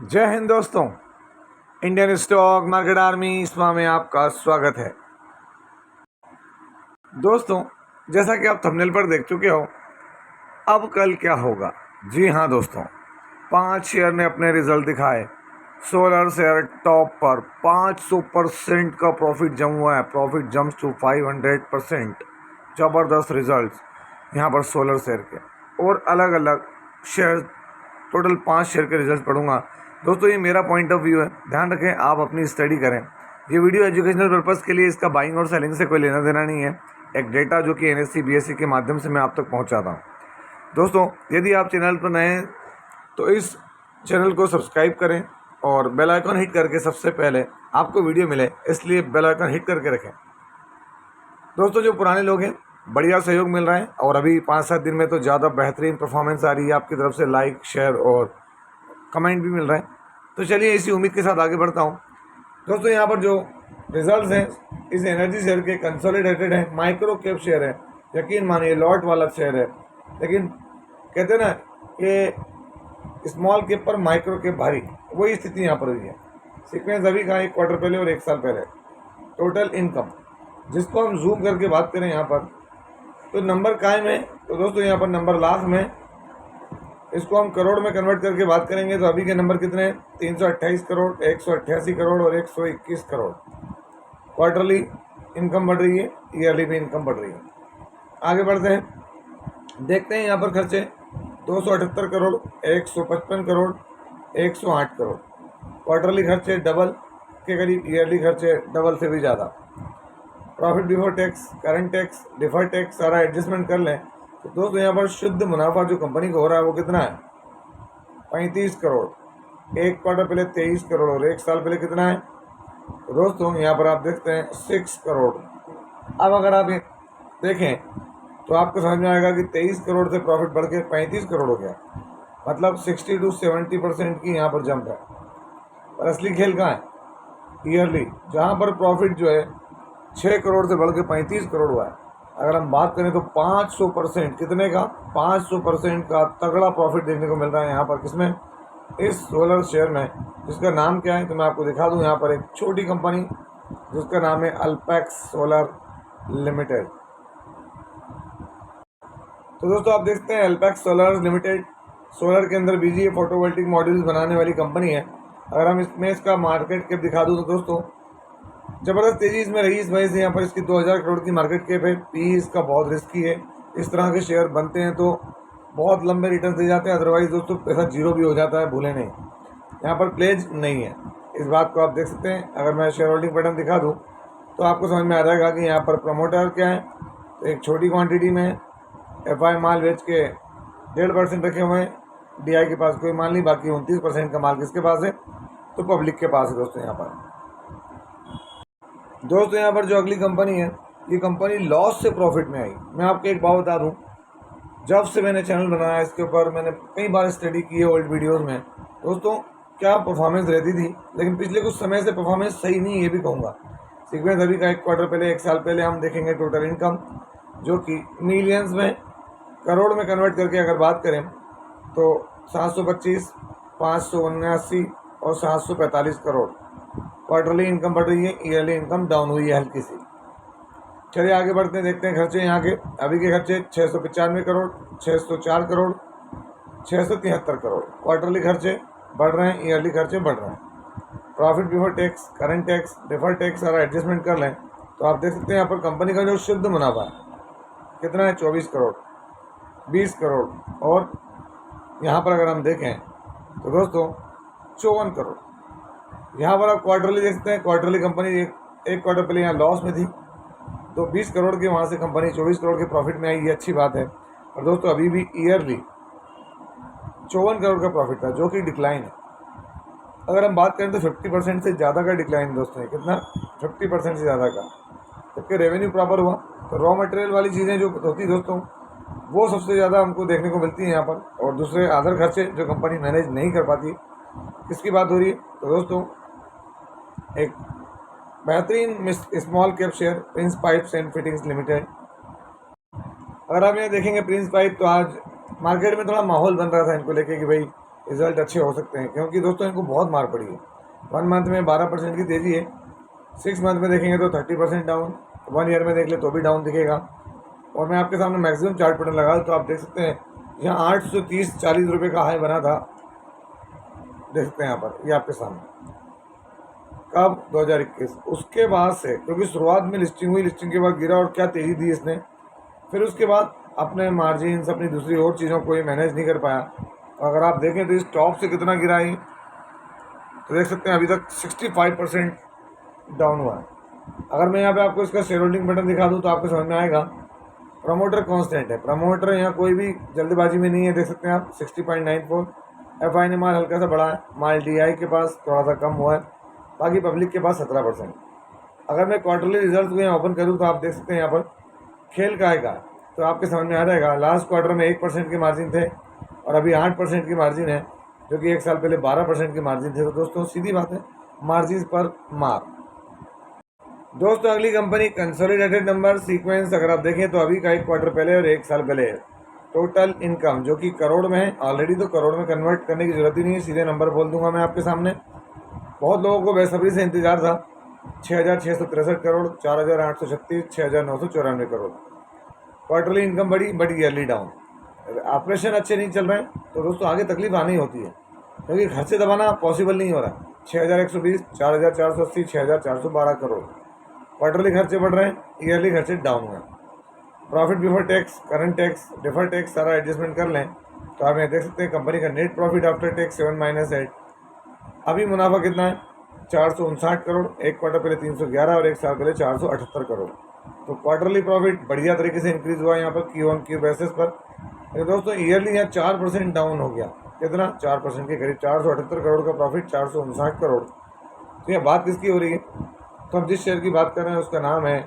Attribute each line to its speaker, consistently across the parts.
Speaker 1: जय हिंद दोस्तों। Indian stock market army इसमें में आपका स्वागत है। दोस्तों, जैसा कि आप थंबनेल पर देख चुके हो, अब कल क्या होगा। जी हाँ दोस्तों, 5 शेयर ने अपने रिजल्ट दिखाए। सोलर शेयर टॉप पर 500% का प्रॉफिट जम हुआ है। Profit jumps to 500%। ज़बरदस्त रिजल्ट्स यहाँ पर सोलर शेयर के, और अलग अलग शेयर, टोटल 5 शेयर के रिजल्ट पढ़ूंगा। दोस्तों, ये मेरा पॉइंट ऑफ व्यू है, ध्यान रखें, आप अपनी स्टडी करें। ये वीडियो एजुकेशनल पर्पज़ के लिए, इसका बाइंग और सेलिंग से कोई लेना देना नहीं है। एक डेटा जो कि एनएससी बीएससी के माध्यम से मैं आप तक पहुंचाता हूं। दोस्तों, यदि आप चैनल पर नए हैं तो इस चैनल को सब्सक्राइब करें और बेल आइकन हिट करके सबसे पहले आपको वीडियो मिले, इसलिए बेल आइकन हिट करके रखें। दोस्तों, जो पुराने लोग हैं, बढ़िया सहयोग मिल रहा है और अभी 5-7 दिन में तो ज़्यादा बेहतरीन परफॉर्मेंस आ रही है आपकी तरफ से। लाइक, शेयर और कमेंट भी मिल रहा है। तो चलिए, इसी उम्मीद के साथ आगे बढ़ता हूँ। दोस्तों, यहाँ पर जो रिजल्ट्स हैं इस एनर्जी शेयर के कंसोलिडेटेड है, माइक्रो कैप शेयर है। यकीन मानिए, लॉट वाला शेयर है, लेकिन कहते हैं ना कि स्मॉल कैप पर माइक्रो कैप भारी, वही स्थिति यहाँ पर हुई है। सीक्वेंस अभी का 1 क्वार्टर पहले और 1 साल पहले। टोटल इनकम जिसको हम जूम करके बात करें यहाँ पर, तो नंबर कायम है। तो दोस्तों, यहाँ पर नंबर लाख में, इसको हम करोड़ में कन्वर्ट करके बात करेंगे तो अभी के नंबर कितने हैं? 328 करोड़, 188 करोड़ और 121 करोड़। क्वार्टरली इनकम बढ़ रही है, ईयरली भी इनकम बढ़ रही है। आगे बढ़ते हैं, देखते हैं यहाँ पर खर्चे 278 करोड़, 155 करोड़, 108 करोड़। क्वार्टरली खर्चे डबल के करीब, ईयरली खर्चे डबल से भी ज़्यादा। Profit before tax, current tax, deferred tax सारा एडजस्टमेंट कर लें तो दोस्तों, यहाँ पर शुद्ध मुनाफा जो कंपनी को हो रहा है वो कितना है? 35 करोड़। 1 क्वार्टर पहले 23 करोड़ और 1 साल पहले कितना है? तो दोस्तों, यहाँ पर आप देखते हैं 6 करोड़। अब अगर आप ये देखें तो आपको समझ में आएगा कि 23 करोड़ से प्रॉफिट बढ़ के 35 करोड़ हो गया, मतलब 60 to 70% की यहाँ पर जंप है। और असली खेल कहाँ है? ईयरली, जहाँ पर प्रॉफिट जो है 6 करोड़ से बढ़ के 35 करोड़ हुआ है। अगर हम बात करें तो 500%, कितने का? 500% का तगड़ा प्रॉफिट देखने को मिल रहा है यहाँ पर। किसमें? इस सोलर शेयर में, जिसका नाम क्या है तो मैं आपको दिखा दूँ। यहाँ पर एक छोटी कंपनी जिसका नाम है अल्पेक्स सोलर लिमिटेड। तो दोस्तों, आप देखते हैं अल्पेक्स सोलर लिमिटेड सोलर के अंदर बीजीए फोटोवोल्टिक मॉड्यूल्स बनाने वाली कंपनी है। अगर हम इसमें इसका मार्केट कैप दिखा दूँ तो दोस्तों, ज़बरदस्त तेज़ी इसमें रही इस वजह से यहाँ पर इसकी 2000 करोड़ की मार्केट कैप है। पी इसका बहुत रिस्की है। इस तरह के शेयर बनते हैं तो बहुत लंबे रिटर्न दे जाते हैं, अदरवाइज दोस्तों पैसा जीरो भी हो जाता है, भूलें नहीं। यहाँ पर प्लेज नहीं है, इस बात को आप देख सकते हैं। अगर मैं शेयर होल्डिंग पैटर्न दिखा दूँ तो आपको समझ में आ जाएगा कि यहाँ पर प्रमोटर क्या है। तो एक छोटी क्वान्टिटी में एफआई माल बेच के 1.5% रखे हुए हैं। डीआई के पास कोई माल नहीं, बाकी 29% का माल किसके पास है? तो पब्लिक के पास है। दोस्तों, यहाँ पर जो अगली कंपनी है, ये कंपनी लॉस से प्रॉफिट में आई। मैं आपको एक बात बता दूं, जब से मैंने चैनल बनाया इसके ऊपर मैंने कई बार स्टडी की है ओल्ड वीडियोस में। दोस्तों, क्या परफॉर्मेंस रहती थी, लेकिन पिछले कुछ समय से परफॉर्मेंस सही नहीं, ये भी कहूँगा। सीक्वेंस अभी का 1 क्वार्टर पहले, 1 साल पहले हम देखेंगे। टोटल इनकम जो कि मिलियंस में, करोड़ में कन्वर्ट करके अगर बात करें तो 725, 579 और 745 करोड़। क्वार्टरली इनकम बढ़ रही है, ईयरली इनकम डाउन हुई है हल्की सी। चलिए आगे बढ़ते हैं, देखते हैं खर्चे यहाँ के। अभी के खर्चे 695 करोड़, 604 करोड़, 673 करोड़। क्वार्टरली खर्चे बढ़ रहे हैं, ईयरली खर्चे बढ़ रहे हैं। Profit before tax, current tax, deferred tax सारा एडजस्टमेंट कर लें तो आप देख सकते हैं यहाँ पर कंपनी का जो शुद्ध मुनाफा है कितना है? 24 करोड़, 20 करोड़, और यहाँ पर अगर हम देखें तो दोस्तों 54 करोड़। यहाँ पर आप क्वार्टरली देख सकते हैं। क्वार्टरली कंपनी एक क्वार्टर पहले यहाँ लॉस में थी, तो 20 करोड़ की वहाँ से कंपनी 24 करोड़ के प्रॉफिट में आई, ये अच्छी बात है। और दोस्तों, अभी भी ईयरली 54 करोड़ का प्रॉफिट था, जो कि डिक्लाइन है। अगर हम बात करें तो 50% से ज़्यादा का डिक्लाइन दोस्तों है। कितना? 50% से ज़्यादा का। जबकि रेवेन्यू प्रॉपर हुआ, तो रॉ मटेरियल वाली चीज़ें जो होती दोस्तों, वो सबसे ज़्यादा हमको देखने को मिलती हैं यहाँ पर। और दूसरे अदर खर्चे जो कंपनी मैनेज नहीं कर पाती। किसकी बात हो रही है? तो दोस्तों, एक बेहतरीन small cap share Prince pipes and fittings limited. अगर आप ये देखेंगे प्रिंस पाइप, तो आज मार्केट में थोड़ा माहौल बन रहा था इनको लेके कि भाई रिजल्ट अच्छे हो सकते हैं, क्योंकि दोस्तों इनको बहुत मार पड़ी है। 1 मंथ में 12% की तेज़ी है, 6 मंथ में देखेंगे तो 30% डाउन, 1 ईयर में देख ले तो भी डाउन दिखेगा। और मैं आपके सामने मैक्सिमम चार्ट पैटर्न लगा दूँ तो आप देख सकते हैं यहाँ 830-40 रुपये का हाई बना था, देख सकते हैं यहाँ पर, ये आपके सामने कब 2021। उसके बाद से, क्योंकि शुरुआत में लिस्टिंग हुई, लिस्टिंग के बाद गिरा और क्या तेज़ी दी इसने, फिर उसके बाद अपने मार्जिन अपनी दूसरी और चीज़ों को ये मैनेज नहीं कर पाया। और अगर आप देखें तो इस टॉप से कितना गिरा है तो देख सकते हैं अभी तक 65% डाउन हुआ है। अगर मैं यहाँ पे आपको इसका शेयर होल्डिंग बटन दिखा दूँ तो आपको समझ में आएगा। प्रमोटर कांस्टेंट है, प्रमोटर यहाँ कोई भी जल्दबाजी में नहीं है, देख सकते हैं आप 60.94। एफआई ने माल हल्का सा बढ़ा है, माल डीआई के पास थोड़ा सा कम हुआ है, बाकी पब्लिक के पास 17%। अगर मैं क्वार्टरली रिजल्ट को यहाँ ओपन करूँ तो आप देख सकते हैं यहाँ पर खेल का आएगा तो आपके समझ में आ जाएगा। लास्ट क्वार्टर में 1% के मार्जिन थे और अभी 8% की मार्जिन है, जो कि 1 साल पहले 12% की मार्जिन थे। तो दोस्तों सीधी बात है, मार्जिन पर मार। दोस्तों अगली कंपनी कंसोलिडेटेड नंबर सीक्वेंस अगर आप देखें तो अभी का 1 क्वार्टर पहले और 1 साल पहले टोटल इनकम जो कि करोड़ में है ऑलरेडी, तो करोड़ में कन्वर्ट करने की जरूरत ही नहीं है, सीधे नंबर बोल दूंगा मैं आपके सामने। बहुत लोगों को बेसब्री से इंतजार था। 6,663 करोड़, 4,836, 6,994 करोड़ क्वार्टरली इनकम बढ़ी, बट ईयरली डाउन। ऑपरेशन अच्छे नहीं चल रहे हैं तो दोस्तों आगे तकलीफ आनी होती है, क्योंकि खर्चे दबाना पॉसिबल नहीं हो रहा। 6,120, 4,480, 6,412 करोड़ क्वार्टरली खर्चे बढ़ रहे हैं, ईयरली खर्चे डाउन हुए। Profit before tax, current tax, defer tax सारा एडजस्टमेंट कर लें तो आप यहाँ देख सकते हैं कंपनी का नेट प्रॉफिट आफ्टर टैक्स 7-8। अभी मुनाफा कितना है 459 करोड़, 1 क्वार्टर पहले 311 और 1 साल पहले 478 करोड़। तो क्वार्टरली प्रॉफिट बढ़िया तरीके से इंक्रीज हुआ यहाँ पर क्यू ऑन क्यू बेसिस पर। तो दोस्तों ईयरली यहाँ 4% डाउन हो गया, कितना 4% के करीब, 478 करोड़ का प्रॉफिट, 459 करोड़। तो यह बात किसकी हो रही है, तो हम जिस शेयर की बात कर रहे हैं उसका नाम है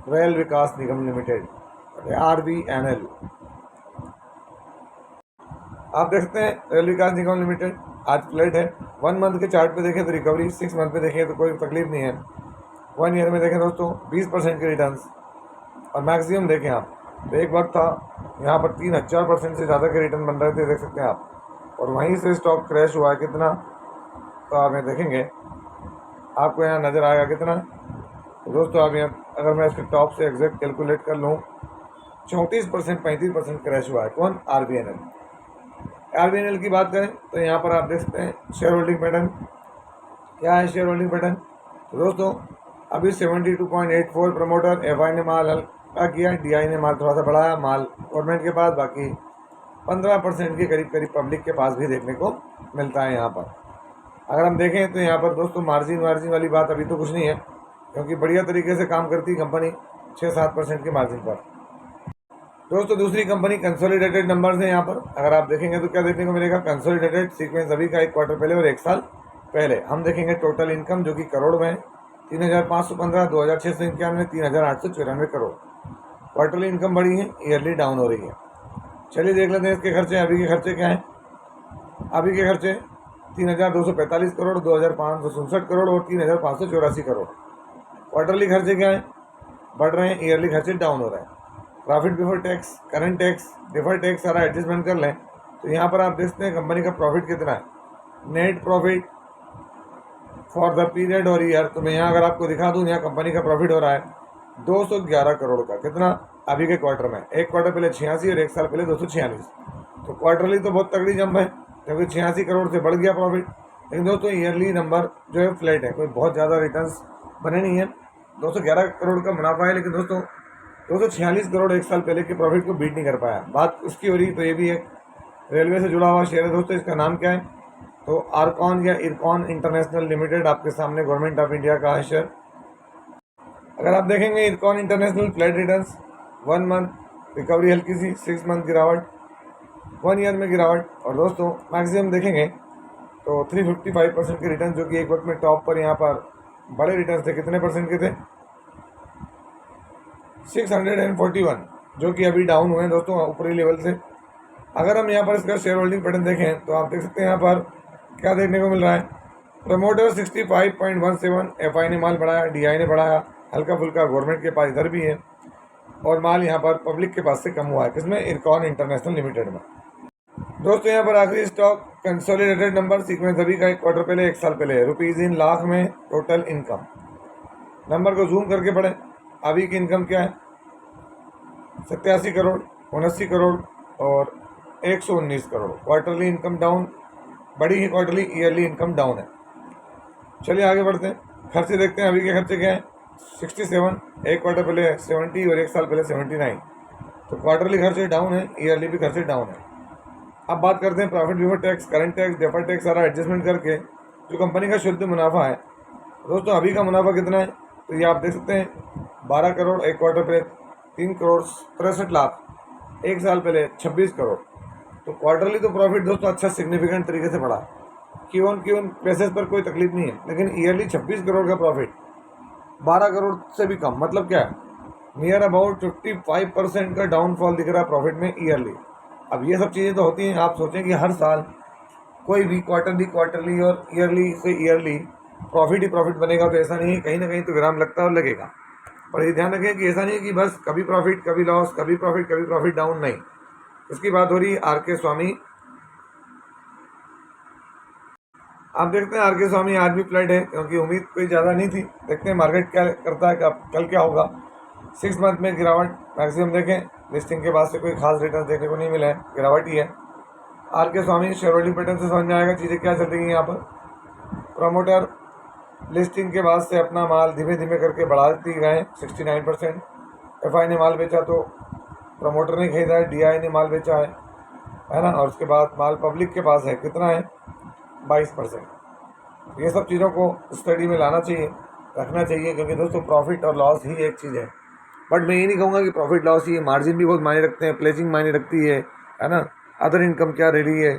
Speaker 1: रेल विकास निगम लिमिटेड, RVNL। आप देख सकते हैं रेल विकास निगम लिमिटेड आज फ्लैट है। 1 मंथ के चार्ट पे देखें तो रिकवरी, 6 मंथ पे देखें तो कोई तकलीफ नहीं है, 1 ईयर में देखें दोस्तों 20% के रिटर्न्स। और मैक्सिमम देखें आप तो एक वक्त था यहाँ पर 3,000% से ज़्यादा के रिटर्न बन रहे थे, देख सकते हैं आप। और वहीं से स्टॉक क्रैश हुआ है कितना, तो आप यहाँ देखेंगे आपको यहाँ नज़र आएगा कितना। तो दोस्तों आप यहाँ अगर मैं इसके टॉप से एग्जैक्ट कैलकुलेट कर लूँ 34%, 35% क्रैश हुआ है। कौन, RVNL की बात करें तो यहाँ पर आप देख सकते हैं शेयर होल्डिंग पैटर्न क्या है। शेयर होल्डिंग पैटर्न तो दोस्तों अभी 72.84 प्रमोटर, एफआई ने माल हल्का किया, डीआई ने माल थोड़ा सा बढ़ाया, माल गवर्नमेंट के पास, बाकी 15% के करीब करीब पब्लिक के पास भी देखने को मिलता है यहाँ पर। अगर हम देखें तो यहाँ पर दोस्तों मार्जिन वाली बात अभी तो कुछ नहीं है, क्योंकि बढ़िया तरीके से काम करती कंपनी 6-7% के मार्जिन पर। दोस्तों दूसरी कंपनी कंसोलिडेटेड नंबर्स हैं यहाँ पर, अगर आप देखेंगे तो क्या देखने को मिलेगा, कंसोलिडेटेड सीक्वेंस अभी का 1 क्वार्टर पहले और 1 साल पहले। हम देखेंगे टोटल इनकम जो कि करोड़ में है, 3,515, 2,691, 3,894 करोड़ क्वार्टरली इनकम बढ़ी है, ईयरली डाउन हो रही है। चलिए देख लेते हैं इसके खर्चे। अभी के खर्चे क्या हैं, अभी के खर्चे 3,245 करोड़, 2,567 करोड़ और 3,584 करोड़ क्वार्टरली खर्चे क्या हैं, बढ़ रहे हैं, ईयरली खर्चे डाउन हो रहे हैं। Profit before tax, current tax, defer tax सारा एडजस्टमेंट कर लें तो यहाँ पर आप देखते हैं कंपनी का प्रॉफिट कितना है, net profit for the period और ईयर। तो मैं यहाँ अगर आपको दिखा दूँ, यहाँ कंपनी का प्रॉफिट हो रहा है 211 करोड़ का, कितना अभी के क्वार्टर में, 1 क्वार्टर पहले 86 और 1 साल पहले 246। तो क्वार्टरली तो बहुत तगड़ी जंप है, क्योंकि 86 करोड़ से बढ़ गया प्रॉफिट। लेकिन दोस्तों ईयरली नंबर जो है फ्लैट है, कोई बहुत ज़्यादा रिटर्न्स बने नहीं है। 211 करोड़ का मुनाफा है, लेकिन दोस्तों 246 करोड़ 1 साल पहले के प्रॉफिट को बीट नहीं कर पाया। बात इसकी हो रही, तो ये भी एक रेलवे से जुड़ा हुआ शेयर है दोस्तों। इसका नाम क्या है, तो आरकॉन या इरकॉन इंटरनेशनल लिमिटेड आपके सामने गवर्नमेंट ऑफ इंडिया का है शेयर। अगर आप देखेंगे IRCON international flat returns, 1 month recovery हल्की सी, 6 मंथ गिरावट, 1 ईयर में गिरावट। और दोस्तों मैक्सिमम देखेंगे तो 355% के रिटर्न, जो कि एक वक्त में टॉप पर यहाँ पर बड़े रिटर्न थे, कितने परसेंट के थे, 641, जो कि अभी डाउन हुए हैं दोस्तों ऊपरी लेवल से। अगर हम यहाँ पर इसका शेयर होल्डिंग पैटर्न देखें तो आप देख सकते हैं यहाँ पर क्या देखने को मिल रहा है, प्रमोटर 65.17, एफआई ने माल बढ़ाया, डीआई ने बढ़ाया, हल्का फुल्का गवर्नमेंट के पास इधर भी है, और माल यहाँ पर पब्लिक के पास से कम हुआ है, किसमें, इरकॉन इंटरनेशनल लिमिटेड में। दोस्तों यहाँ पर आखिरी स्टॉक कंसोलिडेटेड नंबर सीक्वेंस अभी का 1 क्वार्टर पहले 1 साल पहले रुपीज़ इन लाख में टोटल इनकम। नंबर को जूम करके पढ़ें। अभी की इनकम क्या है? 87 करोड़, 79 करोड़ और 119 करोड़। क्वार्टरली इनकम डाउन, बड़ी ही क्वार्टरली, ईयरली इनकम डाउन है। चलिए आगे बढ़ते हैं। खर्चे देखते हैं। अभी के खर्चे क्या हैं? 67, 1 क्वार्टर पहले 70 और 1 साल पहले 79। तो क्वार्टरली खर्चे डाउन है, ईयरली भी खर्चे डाउन है। अब बात करते हैं profit before tax, current tax, deferred tax सारा एडजस्टमेंट करके जो कंपनी का शुद्ध मुनाफा है। दोस्तों अभी का मुनाफा कितना है? तो ये आप देख सकते हैं 12 करोड़, 1 क्वार्टर पहले 3 करोड़ 63 लाख, 1 साल पहले 26 करोड़। तो क्वार्टरली तो प्रॉफिट दोस्तों अच्छा सिग्निफिकेंट तरीके से बढ़ा। क्यों बेसिस पर कोई तकलीफ नहीं है, लेकिन ईयरली 26 करोड़ का प्रॉफिट 12 करोड़ से भी कम, मतलब क्या है? नियर अबाउट 55% का डाउनफॉल दिख रहा है प्रॉफिट में ईयरली। अब ये सब चीज़ें तो होती हैं। आप सोचें कि हर साल कोई भी क्वार्टरली और ईयरली से ईयरली प्रॉफिट ही प्रॉफिट बनेगा, तो ऐसा नहीं है, कहीं ना कहीं तो विराम लगता है और लगेगा। पर ये ध्यान रखें कि ऐसा नहीं है कि बस कभी प्रॉफिट कभी लॉस, कभी प्रॉफिट डाउन, नहीं। इसकी बात हो रही है आर.के. स्वामी। आप देखते हैं आर.के. स्वामी आज भी फ्लैट है, क्योंकि उम्मीद कोई ज़्यादा नहीं थी। देखते हैं मार्केट क्या करता है, कल क्या होगा। 6 मंथ में गिरावट मैक्सिमम देखें, लिस्टिंग के बाद से कोई खास रिटर्न देखने को नहीं मिला है, गिरावट ही है। आर.के. स्वामी शेयर होल्डिंग पैटर्न से समझ में आएगा चीज़ें क्या चल रही हैं। यहाँ पर प्रमोटर लिस्टिंग के बाद से अपना माल धीमे धीमे करके बढ़ाती गए। 69% एफ.आई. ने माल बेचा तो प्रमोटर ने खरीदा है, डी.आई. ने माल बेचा है ना। और उसके बाद माल पब्लिक के पास है, कितना है? 22%। ये सब चीज़ों को स्टडी में लाना चाहिए, रखना चाहिए, क्योंकि दोस्तों प्रॉफिट और लॉस ही एक चीज़ है। बट मैं ये नहीं कहूँगा कि प्रॉफिट लॉस ही है, मार्जिन भी बहुत मायने रखते हैं, प्लेजिंग मायने रखती है ना। अदर इनकम क्या रह रही है,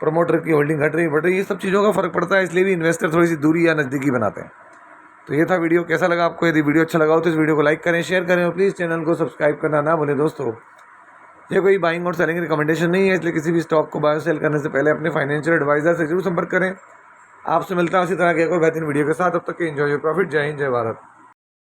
Speaker 1: प्रमोटर की होल्डिंग घट रही है, बढ़ रही है, ये सब चीज़ों का फ़र्क पड़ता है। इसलिए भी इन्वेस्टर थोड़ी सी दूरी या नज़दीकी बनाते हैं। तो ये था वीडियो। कैसा लगा आपको? यदि वीडियो अच्छा लगा हो तो इस वीडियो को लाइक करें, शेयर करें और प्लीज़ चैनल को सब्सक्राइब करना ना भूलें। दोस्तों ये कोई बाइंग और सेलिंग रिकमेंडेशन नहीं है, इसलिए किसी भी स्टॉक को बाय और सेल करने से पहले अपने फाइनेंशियल एडवाइजर से जरूर संपर्क करें। आपसे मिलता है उसी तरह के एक और बेहतरीन वीडियो के साथ। अब तक के एंजॉय योर प्रॉफिट। जय हिंद, जय भारत।